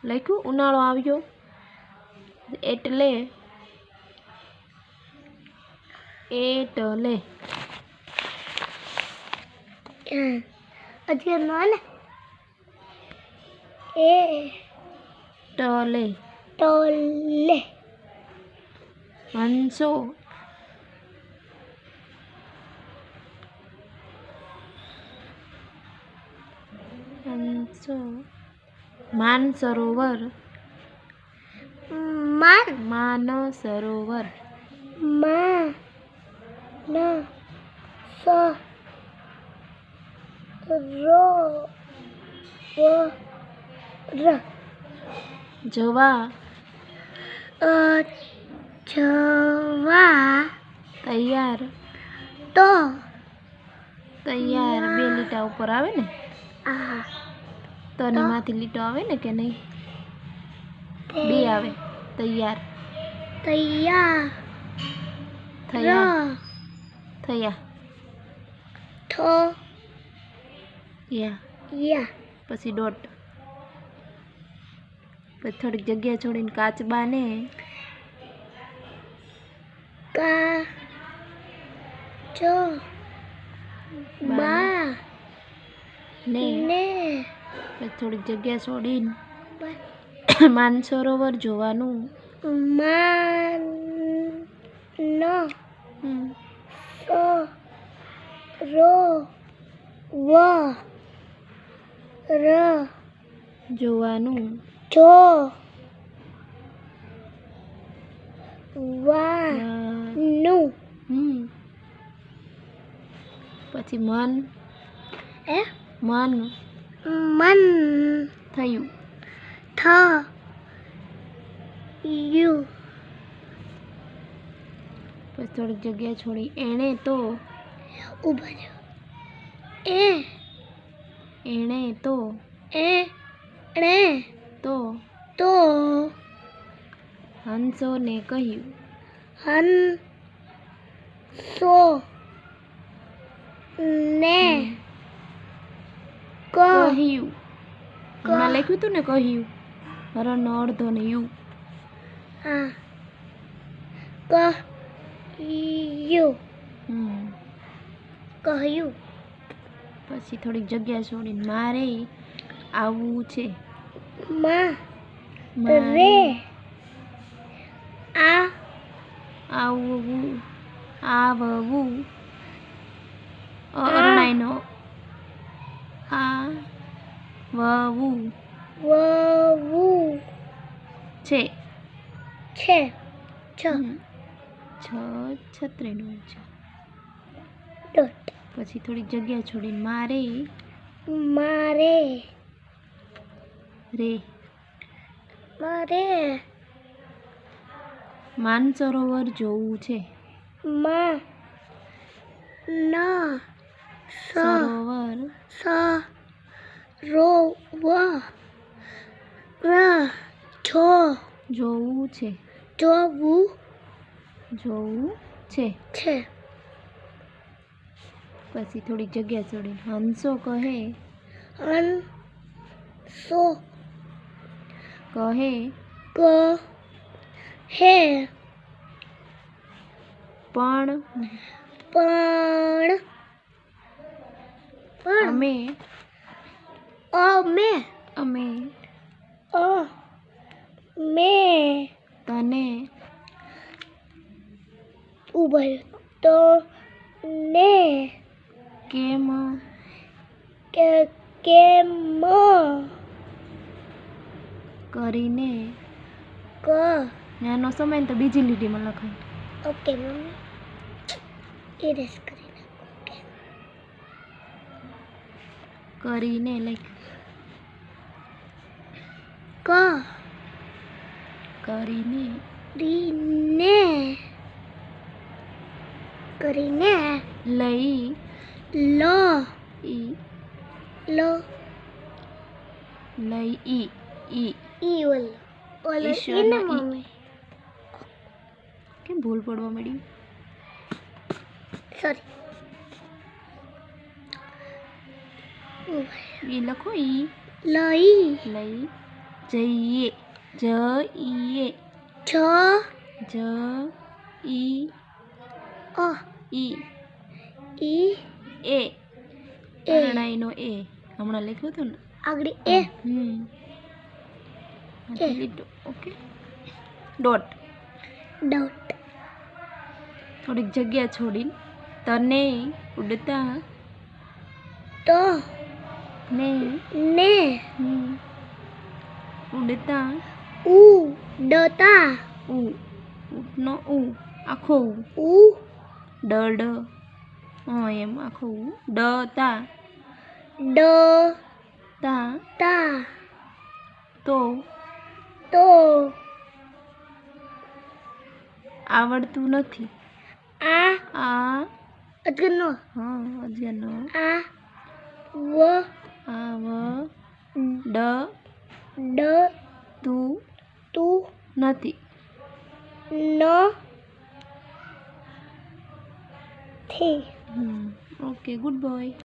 લખ્યું ઉનાળો આવ્યો એટલે અધ્યયન ને ટલે હંસો માનસરોવર માનસરોવર જવા તૈયાર તૈયાર બે લીટા ઉપર આવે ને તની માંથી લીટો આવે ને કે નહીં બે આવે તૈયાર થયા યા પછી ડોટ પછી થોડીક જગ્યા છોડીને કાચબા ને ને પછી થોડીક જગ્યા છોડીને માનસરોવર જોવાનું જોવાનું પછી મન થયું પછી થોડીક જગ્યા છોડી એણે તો હંસોને કહ્યું હમણાં લખ્યું હતું ને કહ્યું હરણનો અડધો ને યુ કહ્યું પછી થોડીક જગ્યા છોડીને મારે આવવું છે આવવું અરણાઈનો આવવું છે છત્રીનું છે પછી થોડીક જગ્યા છોડીને મારે માનસરોવર જોવું છે જોવું છે પછી થોડીક જગ્યા છોડીને હંસો કહે પણ અમે તને કેમ કરીને નાનો સમય તો બીજી લીટીમાં લખાય ઓકે મમ્મી ઇરેઝ કરી નાખો કરીને લખ કરીને લઈ મમ્મી કેમ ભૂલ પડવા મળી સોરી એ લખો લઈ જઈએ જઈએ જ જ ઈ અ ઈ ઈ એ એ અરણાઈનો એ હમણાં લખ્યું હતું ને આગળ એ લીધું ઓકે ડોટ ડોટ થોડીક જગ્યા છોડીને તને ઉડતા તો ને ને ઉડતા ઉડતા નો આખો ઉ ડ એમ આખો ડ તા ડ તા તા તો તો આવડતું નથી આ આ અજગરનો અજગરનો આ વ આવ ડ ડ તું તું નથી ન થી ઓકે ગુડ બોય